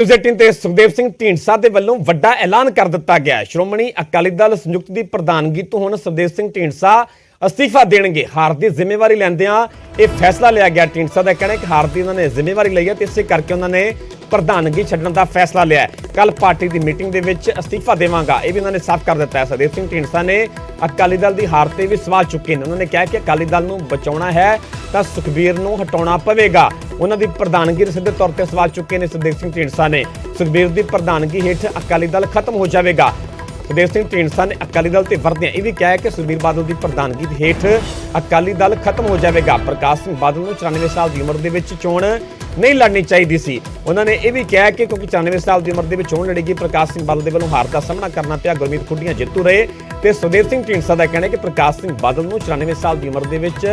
18 ਤੇ ਸੁਖਦੇਵ ਸਿੰਘ ਢੀਂਡਸਾ ਦੇ ਵੱਲੋਂ ਵੱਡਾ ਐਲਾਨ ਕਰ ਦਿੱਤਾ ਗਿਆ ਹੈ। ਸ਼੍ਰੋਮਣੀ ਅਕਾਲੀ ਦਲ ਸੰਯੁਕਤ ਦੀ ਪ੍ਰਧਾਨਗੀ ਤੋਂ ਹੁਣ ਸੁਖਦੇਵ ਸਿੰਘ ਢੀਂਡਸਾ ਅਸਤੀਫਾ ਦੇਣਗੇ। ਹਾਰ ਦੀ ਜ਼ਿੰਮੇਵਾਰੀ ਲੈਂਦਿਆਂ ਇਹ ਫੈਸਲਾ ਲਿਆ ਗਿਆ। ਢੀਂਡਸਾ ਦਾ ਕਹਿਣਾ ਹੈ ਕਿ ਹਾਰ ਦੀ ਉਹਨਾਂ ਨੇ ਜ਼ਿੰਮੇਵਾਰੀ ਲਈ ਹੈ ਤੇ ਇਸੇ ਕਰਕੇ ਉਹਨਾਂ ਨੇ ਪ੍ਰਧਾਨਗੀ ਛੱਡਣ ਦਾ ਫੈਸਲਾ ਲਿਆ ਹੈ। ਕੱਲ ਪਾਰਟੀ ਦੀ ਮੀਟਿੰਗ ਦੇ ਵਿੱਚ ਅਸਤੀਫਾ ਦੇਵਾਂਗਾ ਇਹ ਵੀ ਉਹਨਾਂ ਨੇ ਸਾਫ਼ ਕਰ ਦਿੱਤਾ ਹੈ। ਸੁਖਦੇਵ ਸਿੰਘ ਢੀਂਡਸਾ ਨੇ ਅਕਾਲੀ ਦਲ ਦੀ ਹਾਰ ਤੇ ਵੀ ਸਵਾਲ ਚੁੱਕੇ ਨੇ। ਉਹਨਾਂ ਨੇ ਕਿਹਾ ਕਿ ਅਕਾਲੀ ਦਲ ਨੂੰ ਬਚਾਉਣਾ ਹੈ ਤਾਂ ਸੁਖਬੀਰ ਨੂੰ ਹਟਾਉਣਾ ਪਵੇਗਾ। ਉਹਨਾਂ ਦੀ ਪ੍ਰਧਾਨਗੀ ਦੇ ਸਿੱਧੇ ਤੌਰ ਤੇ ਸਵਾਲ ਚੁੱਕੇ ਨੇ ਸੁਖਦੇਵ ਸਿੰਘ ਢੀਂਡਸਾ ਨੇ। ਸੁਖਬੀਰ ਦੀ ਪ੍ਰਧਾਨਗੀ ਹੇਠ ਅਕਾਲੀ ਦਲ ਖਤਮ ਹੋ ਜਾਵੇਗਾ। ਸੁਖਦੇਵ ਸਿੰਘ ਢੀਂਡਸਾ ਨੇ ਅਕਾਲੀ ਦਲ ਤੇ ਵਰਦਿਆਂ ਇਹ ਵੀ ਕਿਹਾ ਕਿ ਸੁਖਬੀਰ ਬਾਦਲ ਦੀ ਪ੍ਰਧਾਨਗੀ ਹੇਠ ਅਕਾਲੀ ਦਲ ਖਤਮ ਹੋ ਜਾਵੇਗਾ। ਪ੍ਰਕਾਸ਼ ਸਿੰਘ ਬਾਦਲ ਨੂੰ 94 ਸਾਲ ਦੀ ਉਮਰ ਦੇ ਵਿੱਚ ਚੋਣ ਨਹੀਂ ਲੜਨੀ ਚਾਹੀਦੀ ਸੀ। ਉਹਨਾਂ ਨੇ ਇਹ ਵੀ ਕਿਹਾ ਕਿ ਕਿਉਂਕਿ 94 ਸਾਲ ਦੀ ਉਮਰ ਦੇ ਵਿੱਚ ਚੋਣ ਲੜੇਗੀ, ਪ੍ਰਕਾਸ਼ ਸਿੰਘ ਬਾਦਲ ਦੇ ਵੱਲੋਂ ਹਾਰ ਦਾ ਸਾਹਮਣਾ ਕਰਨਾ ਪਿਆ। ਗੁਰਮੀਤ ਖੁੱਡੀਆਂ ਜੇਤੂ ਰਹੇ ਤੇ ਸੁਖਦੇਵ ਸਿੰਘ ਢੀਂਡਸਾ ਦਾ ਕਹਿਣਾ ਹੈ ਕਿ ਪ੍ਰਕਾਸ਼ ਸਿੰਘ ਬਾਦਲ ਨੂੰ 94 ਸਾਲ ਦੀ ਉਮਰ ਦੇ ਵਿੱਚ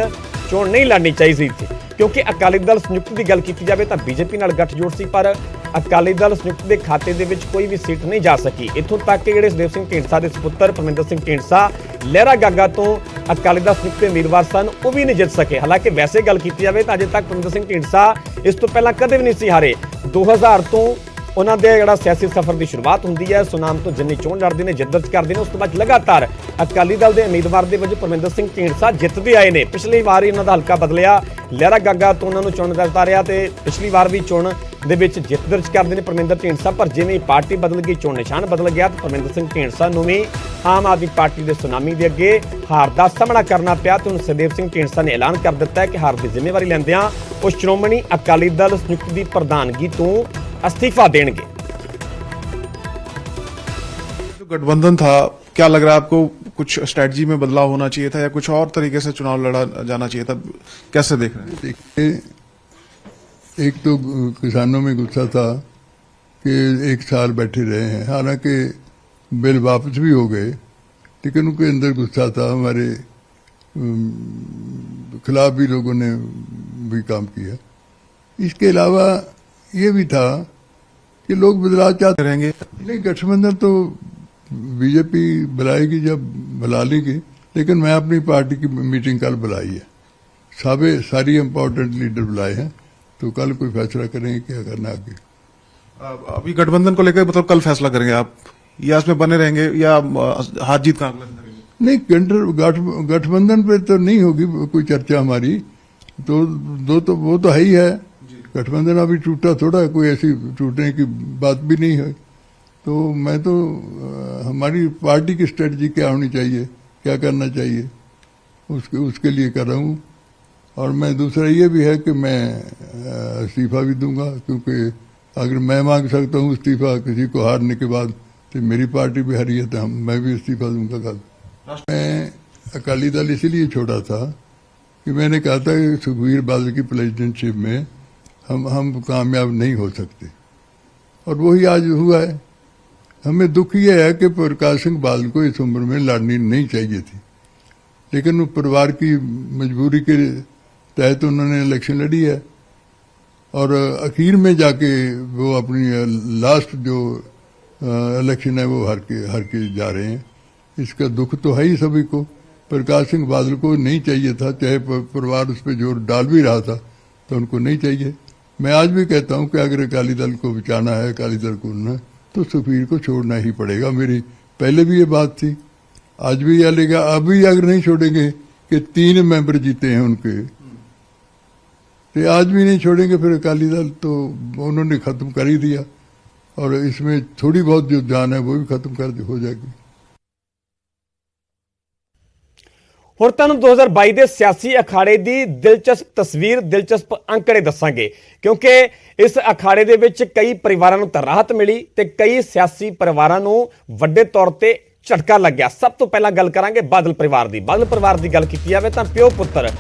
ਚੋਣ ਨਹੀਂ ਲੜਨੀ ਚਾਹੀਦੀ ਸੀ। ਕਿਉਂਕਿ ਅਕਾਲੀ ਦਲ ਸੰਯੁਕਤ ਦੀ ਗੱਲ ਕੀਤੀ ਜਾਵੇ ਤਾਂ ਬੀਜੇਪੀ ਨਾਲ ਗੱਠਜੋੜ ਸੀ, ਪਰ ਅਕਾਲੀ ਦਲ ਸੰਯੁਕਤ ਦੇ ਖਾਤੇ ਦੇ ਵਿੱਚ ਕੋਈ ਵੀ ਸੀਟ ਨਹੀਂ ਜਾ ਸਕੀ। ਇੱਥੋਂ ਤੱਕ ਕਿ ਜਿਹੜੇ ਸੁਖਦੇਵ ਸਿੰਘ ਢੀਂਡਸਾ ਦੇ ਸੁਪੁੱਤਰ ਪਰਮਿੰਦਰ ਸਿੰਘ ਢੀਂਡਸਾ ਲਹਿਰਾ ਗਾਗਾ ਤੋਂ ਅਕਾਲੀ ਦਲ ਸੰਯੁਕਤ ਦੇ ਉਮੀਦਵਾਰ ਸਨ, ਉਹ ਵੀ ਨਹੀਂ ਜਿੱਤ ਸਕੇ। ਹਾਲਾਂਕਿ ਵੈਸੇ ਗੱਲ ਕੀਤੀ ਜਾਵੇ ਤਾਂ ਅਜੇ ਤੱਕ ਪਰਮਿੰਦਰ ਸਿੰਘ ਢੀਂਡਸਾ ਇਸ ਤੋਂ ਪਹਿਲਾਂ ਕਦੇ ਵੀ ਨਹੀਂ ਸੀ ਹਾਰੇ। 2000 ਤੋਂ ਉਹਨਾਂ ਦੇ ਜਿਹੜਾ ਸਿਆਸੀ ਸਫ਼ਰ ਦੀ ਸ਼ੁਰੂਆਤ ਹੁੰਦੀ ਹੈ। ਸੁਨਾਮ ਤੋਂ ਜਿੰਨੀ ਚੋਣ ਲੜਦੇ ਨੇ, ਜਿੱਤ ਦਰਜ ਕਰਦੇ ਨੇ, ਉਸ ਤੋਂ ਬਾਅਦ ਲਗਾਤਾਰ ਅਕਾਲੀ ਦਲ ਦੇ ਉਮੀਦਵਾਰ ਦੇ ਵਜੋਂ ਪਰਮਿੰਦਰ ਸਿੰਘ ਢੀਂਡਸਾ ਜਿੱਤਦੇ ਆਏ ਨੇ। ਪਿਛਲੀ ਵਾਰ ਹੀ ਉਹਨਾਂ ਦਾ ਹਲਕਾ ਬਦਲਿਆ, ਲਹਿਰਾ ਗਾਗਾ ਤੋਂ ਉਹਨਾਂ ਨੂੰ ਚੁਣ ਦਿੱਤਾ ਰਿਹਾ ਤੇ ਪਿਛਲੀ ਵਾਰ ਵੀ ਚੋਣ ਦੇ ਵਿੱਚ ਜਿੱਤ ਦਰਜ ਕਰਦੇ ਨੇ ਪਰਮਿੰਦਰ ਢੀਂਡਸਾ। ਪਰ ਜਿਵੇਂ ਪਾਰਟੀ ਬਦਲ ਗਈ, ਚੋਣ ਨਿਸ਼ਾਨ ਬਦਲ ਗਿਆ ਤੇ ਪਰਮਿੰਦਰ ਸਿੰਘ ਢੀਂਡਸਾ ਨੂੰ ਵੀ ਆਮ ਆਦਮੀ ਪਾਰਟੀ ਦੇ ਸੁਨਾਮੀ ਦੇ ਅੱਗੇ ਹਾਰ ਦਾ ਸਾਹਮਣਾ ਕਰਨਾ ਪਿਆ ਤੇ ਹੁਣ ਸੁਖਦੇਵ ਸਿੰਘ ਢੀਂਡਸਾ ਨੇ ਐਲਾਨ ਕਰ ਦਿੱਤਾ ਹੈ ਕਿ ਹਾਰ ਦੀ ਜ਼ਿੰਮੇਵਾਰੀ ਲੈਂਦਿਆਂ ਉਹ ਸ਼੍ਰੋਮਣੀ ਅਕਾਲੀ ਦਲ ਸੰਯੁਕਤ ਦੀ ਪ੍ਰਧਾਨਗੀ ਤੋਂ ਅਸਤੀਫਾ ਦੇਣਗੇ। गठबंधन था, क्या लग रहा है आपको? कुछ स्ट्रेटजी में बदलाव होना चाहिए था या कुछ और तरीके से चुनाव लड़ा जाना चाहिए था? कैसे देख रहे हैं? देखिए, एक तो किसानों में गुस्सा था कि 1 साल बैठे रहे हैं, हालांकि बिल वापस भी हो गए, लेकिन उनके अंदर गुस्सा था। हमारे खिलाफ भी लोगों ने भी काम किया। इसके अलावा ये भी था कि लोग बदलाव चाहते रहेंगे। नहीं, गठबंधन तो बीजेपी बुलाएगी जब बुला लेगी, लेकिन मैं अपनी पार्टी की मीटिंग कल बुलाई है। सारी इम्पोर्टेंट लीडर बुलाए हैं, तो कल कोई फैसला करेंगे क्या करना आगे। अभी गठबंधन को लेकर मतलब कल फैसला करेंगे आप, या इसमें बने रहेंगे या हार जीत का आकलन करेंगे? नहीं, गठबंधन पे तो नहीं होगी कोई चर्चा हमारी, तो वो तो है ही है। गठबंधन अभी टूटा थोड़ा है, कोई ऐसी टूटने की बात भी नहीं है। तो मैं तो हमारी पार्टी की स्ट्रेटजी क्या होनी चाहिए, क्या करना चाहिए, उसके लिए कर रहा हूँ। और मैं दूसरा ये भी है कि मैं इस्तीफा भी दूंगा, क्योंकि अगर मैं मांग सकता हूँ इस्तीफा किसी को हारने के बाद, तो मेरी पार्टी भी हारी है तो मैं भी इस्तीफा दूंगा कल। मैं अकाली दल इसीलिए छोड़ा था कि मैंने कहा था कि सुखबीर बादल की प्रेसिडेंटशिप में हम कामयाब नहीं हो सकते, और वही आज हुआ है। हमें दुख ये है कि प्रकाश सिंह बादल को इस उम्र में लड़नी नहीं चाहिए थी, लेकिन परिवार की मजबूरी के तहत उन्होंने इलेक्शन लड़ी है, और आखिर में जाके वो अपनी लास्ट जो इलेक्शन है वो हार के जा रहे हैं। इसका दुख तो है ही सभी को। प्रकाश सिंह बादल को नहीं चाहिए था, चाहे परिवार उस पर जोर डाल भी रहा था तो उनको नहीं चाहिए। मैं आज भी कहता हूं कि अगर अकाली दल को बचाना है, अकाली दल को उन्हें, तो सुखबीर को छोड़ना ही पड़ेगा। मेरी पहले भी ये बात थी, आज भी यह लेगा। अभी अगर नहीं छोड़ेंगे कि 3 मेंबर जीते हैं उनके, तो आज भी नहीं छोड़ेंगे, फिर अकाली दल तो उन्होंने खत्म कर ही दिया, और इसमें थोड़ी बहुत जो जान है वो भी खत्म हो जाएगी। ਹੁਣ ਤੁਹਾਨੂੰ 2022 ਦੇ ਸਿਆਸੀ ਅਖਾੜੇ ਦੀ ਦਿਲਚਸਪ ਤਸਵੀਰ, ਦਿਲਚਸਪ ਅੰਕੜੇ ਦੱਸਾਂਗੇ, ਕਿਉਂਕਿ ਇਸ ਅਖਾੜੇ ਦੇ ਵਿੱਚ ਕਈ ਪਰਿਵਾਰਾਂ ਨੂੰ ਤਾਂ ਰਾਹਤ ਮਿਲੀ ਤੇ ਕਈ ਸਿਆਸੀ ਪਰਿਵਾਰਾਂ ਨੂੰ ਵੱਡੇ ਤੌਰ ਤੇ ਝਟਕਾ ਲੱਗਿਆ। ਸਭ ਤੋਂ ਪਹਿਲਾਂ ਗੱਲ ਕਰਾਂਗੇ ਬਾਦਲ ਪਰਿਵਾਰ ਦੀ। ਬਾਦਲ ਪਰਿਵਾਰ ਦੀ ਗੱਲ ਕੀਤੀ ਜਾਵੇ ਤਾਂ ਪਿਓ ਪੁੱਤਰ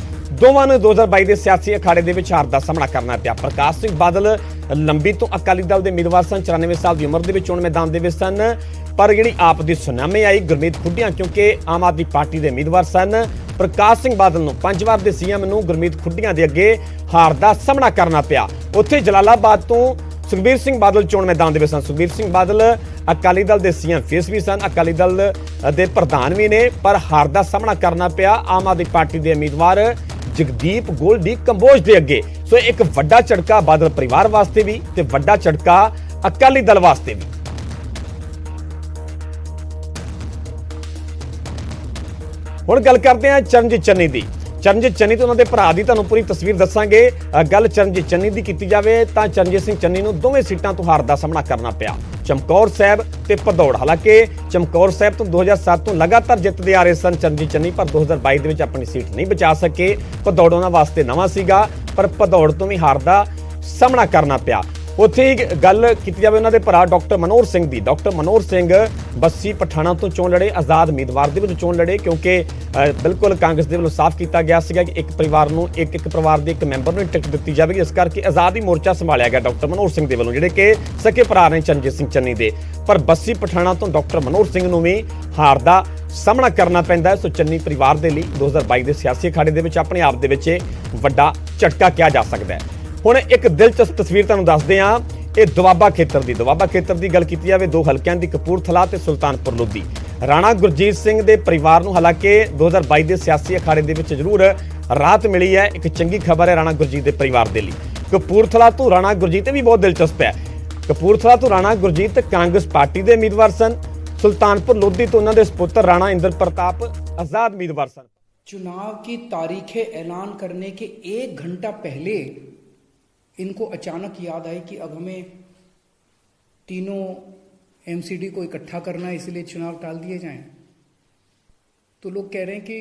ਦੋਵਾਂ ਨੂੰ 2022 ਦੇ ਸਿਆਸੀ ਅਖਾੜੇ ਦੇ ਵਿੱਚ ਹਾਰ ਦਾ ਸਾਹਮਣਾ ਕਰਨਾ ਪਿਆ। ਪ੍ਰਕਾਸ਼ ਸਿੰਘ ਬਾਦਲ ਲੰਬੀ ਤੋਂ ਅਕਾਲੀ ਦਲ ਦੇ ਉਮੀਦਵਾਰ ਸਨ, 94 ਸਾਲ ਦੀ ਉਮਰ ਦੇ ਵਿੱਚ ਚੋਣ ਮੈਦਾਨ ਦੇ ਵਿੱਚ ਸਨ, ਪਰ ਜਿਹੜੀ ਆਪ ਦੀ ਸੁਨਾਮੀ ਆਈ ਗੁਰਮੀਤ ਖੁੱਡੀਆਂ, ਕਿਉਂਕਿ ਆਮ ਆਦਮੀ ਪਾਰਟੀ ਦੇ ਉਮੀਦਵਾਰ ਸਨ। ਪ੍ਰਕਾਸ਼ ਸਿੰਘ ਬਾਦਲ ਨੂੰ 5 ਵਾਰ ਦੇ ਸੀਐਮ ਨੂੰ ਗੁਰਮੀਤ ਖੁੱਡੀਆਂ ਦੇ ਅੱਗੇ ਹਾਰ ਦਾ ਸਾਹਮਣਾ ਕਰਨਾ ਪਿਆ। ਉੱਥੇ ਜਲਾਲਾਬਾਦ ਤੋਂ ਸੁਖਬੀਰ ਸਿੰਘ ਬਾਦਲ ਚੋਣ ਮੈਦਾਨ ਦੇ ਵਿੱਚ ਸਨ। ਸੁਖਬੀਰ ਸਿੰਘ ਬਾਦਲ ਅਕਾਲੀ ਦਲ ਦੇ ਸੀਐਮ ਫੇਸ ਵੀ ਸਨ, ਅਕਾਲੀ ਦਲ ਦੇ ਪ੍ਰਧਾਨ ਵੀ ਨੇ, ਪਰ ਹਾਰ ਦਾ ਸਾਹਮਣਾ ਕਰਨਾ ਪਿਆ ਆਮ ਆਦਮੀ ਪਾਰਟੀ ਦੇ ਉਮੀਦਵਾਰ ਜਗਦੀਪ ਗੋਲਡੀ ਕੰਬੋਜ ਦੇ ਅੱਗੇ। ਸੋ ਇੱਕ ਵੱਡਾ ਝਟਕਾ ਬਾਦਲ ਪਰਿਵਾਰ ਵਾਸਤੇ ਵੀ ਤੇ ਵੱਡਾ ਝਟਕਾ ਅਕਾਲੀ ਦਲ ਵਾਸਤੇ ਵੀ। ਹੁਣ ਗੱਲ ਕਰਦੇ ਹਾਂ ਚਰਨਜੀਤ ਚੰਨੀ ਦੀ। ਚਰਨਜੀਤ ਚੰਨੀ ਤੇ ਉਹਨਾਂ ਦੇ ਭਰਾ ਦੀ ਤੁਹਾਨੂੰ ਪੂਰੀ ਤਸਵੀਰ ਦੱਸਾਂਗੇ। ਗੱਲ ਚਰਨਜੀਤ ਚੰਨੀ ਦੀ ਕੀਤੀ ਜਾਵੇ ਤਾਂ ਚਰਨਜੀਤ ਸਿੰਘ ਚੰਨੀ ਨੂੰ ਦੋਵੇਂ ਸੀਟਾਂ ਤੋਂ ਹਾਰ ਦਾ ਸਾਹਮਣਾ ਕਰਨਾ ਪਿਆ, ਚਮਕੌਰ ਸਾਹਿਬ ਤੇ ਭਦੌੜ। ਹਾਲਾਂਕਿ ਚਮਕੌਰ ਸਾਹਿਬ ਤੋਂ 2007 ਤੋਂ ਲਗਾਤਾਰ ਜਿੱਤਦੇ ਆ ਰਹੇ ਸਨ ਚਰਨਜੀਤ ਚੰਨੀ, ਪਰ 2022 ਦੇ ਵਿੱਚ ਆਪਣੀ ਸੀਟ ਨਹੀਂ ਬਚਾ ਸਕੇ। ਭਦੌੜ ਉਹਨਾਂ ਵਾਸਤੇ ਨਵਾਂ ਸੀਗਾ, ਪਰ ਭਦੌੜ ਤੋਂ ਵੀ ਹਾਰ ਦਾ ਸਾਹਮਣਾ ਕਰਨਾ ਪਿਆ। ਉੱਥੇ ਹੀ ਗੱਲ ਕੀਤੀ ਜਾਵੇ ਉਹਨਾਂ ਦੇ ਭਰਾ ਡਾਕਟਰ ਮਨੋਹਰ ਸਿੰਘ ਦੀ। ਡਾਕਟਰ ਮਨੋਹਰ ਸਿੰਘ ਬੱਸੀ ਪਠਾਣਾ ਤੋਂ ਚੋਣ ਲੜੇ, ਆਜ਼ਾਦ ਉਮੀਦਵਾਰ ਦੇ ਵਿੱਚ ਚੋਣ ਲੜੇ, ਕਿਉਂਕਿ ਬਿਲਕੁਲ ਕਾਂਗਰਸ ਦੇ ਵੱਲੋਂ ਸਾਫ਼ ਕੀਤਾ ਗਿਆ ਸੀਗਾ ਕਿ ਇੱਕ ਪਰਿਵਾਰ ਨੂੰ ਇੱਕ ਪਰਿਵਾਰ ਦੇ ਇੱਕ ਮੈਂਬਰ ਨੂੰ ਟਿਕਟ ਦਿੱਤੀ ਜਾਵੇਗੀ। ਇਸ ਕਰਕੇ ਆਜ਼ਾਦੀ ਮੋਰਚਾ ਸੰਭਾਲਿਆ ਗਿਆ ਡਾਕਟਰ ਮਨੋਹਰ ਸਿੰਘ ਦੇ ਵੱਲੋਂ, ਜਿਹੜੇ ਕਿ ਸਕੇ ਭਰਾ ਨੇ ਚਰਨਜੀਤ ਸਿੰਘ ਚੰਨੀ ਦੇ। ਪਰ ਬੱਸੀ ਪਠਾਣਾ ਤੋਂ ਡਾਕਟਰ ਮਨੋਹਰ ਸਿੰਘ ਨੂੰ ਵੀ ਹਾਰ ਦਾ ਸਾਹਮਣਾ ਕਰਨਾ ਪੈਂਦਾ ਹੈ। ਸੋ ਚੰਨੀ ਪਰਿਵਾਰ ਦੇ ਲਈ 2022 ਦੇ ਸਿਆਸੀ ਅਖਾੜੇ ਦੇ ਵਿੱਚ ਆਪਣੇ ਆਪ ਦੇ ਵਿੱਚ ਵੱਡਾ ਝਟਕਾ ਕਿਹਾ ਜਾ ਸਕਦਾ ਹੈ। ਹੁਣ ਇੱਕ ਦਿਲਚਸਪ ਤਸਵੀਰ ਤੁਹਾਨੂੰ ਦੱਸਦੇ ਹਾਂ, ਇਹ ਦੁਆਬਾ ਖੇਤਰ ਦੀ ਗੱਲ ਕੀਤੀ ਜਾਵੇ। ਦੋ ਹਲਕਿਆਂ ਦੀ, ਕਪੂਰਥਲਾ ਤੇ ਸੁਲਤਾਨਪੁਰ ਲੋਧੀ। ਰਾਣਾ ਗੁਰਜੀਤ ਸਿੰਘ ਦੇ ਪਰਿਵਾਰ ਨੂੰ ਹਾਲਾਂਕਿ 2022 ਦੇ ਸਿਆਸੀ ਅਖਾੜੇ ਦੇ ਵਿੱਚ ਜ਼ਰੂਰ ਰਾਹਤ ਮਿਲੀ ਹੈ। ਇੱਕ ਚੰਗੀ ਖਬਰ ਹੈ ਰਾਣਾ ਗੁਰਜੀਤ ਦੇ ਪਰਿਵਾਰ ਦੇ ਲਈ। ਕਪੂਰਥਲਾ ਤੋਂ ਰਾਣਾ ਗੁਰਜੀਤ ਵੀ ਬਹੁਤ ਦਿਲਚਸਪ ਹੈ। ਕਪੂਰਥਲਾ ਤੋਂ ਰਾਣਾ ਗੁਰਜੀਤ ਕਾਂਗਰਸ ਪਾਰਟੀ ਦੇ ਉਮੀਦਵਾਰ ਸਨ। ਸੁਲਤਾਨपुर लोधी तो उन्होंने सुपुत्र राणा इंद्र प्रताप आजाद उम्मीदवार सन। चुनाव की तारीखें ऐलान करने के 1 घंटा पहले इनको अचानक याद आई कि अब हमें तीनों एमसीडी को इकट्ठा करना है, इसलिए चुनाव टाल दिए जाएं। तो लोग कह रहे हैं कि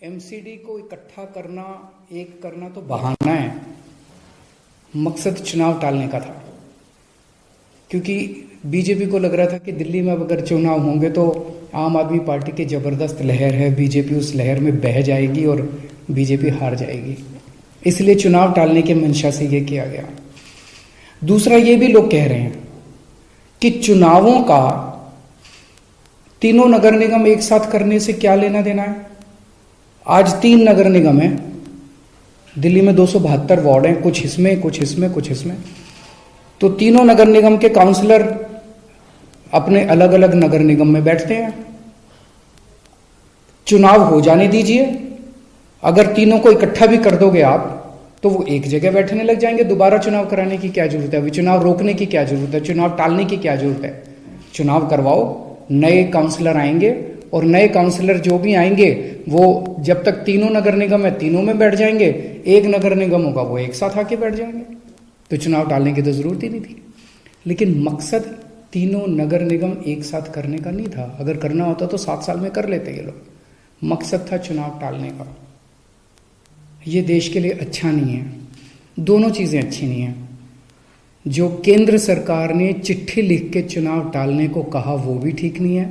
एमसीडी को इकट्ठा करना, एक करना तो बहाना है, मकसद चुनाव टालने का था। क्योंकि बीजेपी को लग रहा था कि दिल्ली में अब अगर चुनाव होंगे तो आम आदमी पार्टी की जबरदस्त लहर है, बीजेपी उस लहर में बह जाएगी और बीजेपी हार जाएगी, इसलिए चुनाव टालने के मंशा से ये किया गया। दूसरा ये भी लोग कह रहे हैं कि चुनावों का तीनों नगर निगम एक साथ करने से क्या लेना देना है। आज 3 नगर निगम है दिल्ली में, 272 वार्ड हैं, कुछ इसमें कुछ इसमें कुछ इसमें। तो तीनों नगर निगम के काउंसलर अपने अलग अलग नगर निगम में बैठते हैं। चुनाव हो जाने दीजिए, अगर तीनों को इकट्ठा भी कर दोगे आप तो वो एक जगह बैठने लग जाएंगे। दोबारा चुनाव कराने की क्या जरूरत है, अभी चुनाव रोकने की क्या जरूरत है, चुनाव टालने की क्या जरूरत है। चुनाव करवाओ, नए काउंसलर आएंगे और नए काउंसलर जो भी आएंगे वो जब तक तीनों नगर निगम है तीनों में बैठ जाएंगे, एक नगर निगम होगा वो एक साथ आके बैठ जाएंगे। तो चुनाव टालने की तो जरूरत ही नहीं थी। लेकिन मकसद तीनों नगर निगम एक साथ करने का नहीं था। अगर करना होता तो 7 साल में कर लेते ये लोग। मकसद था चुनाव टालने का। ये देश के लिए अच्छा नहीं है, दोनों चीजें अच्छी नहीं है। जो केंद्र सरकार ने चिट्ठी लिख के चुनाव टालने को कहा वो भी ठीक नहीं है,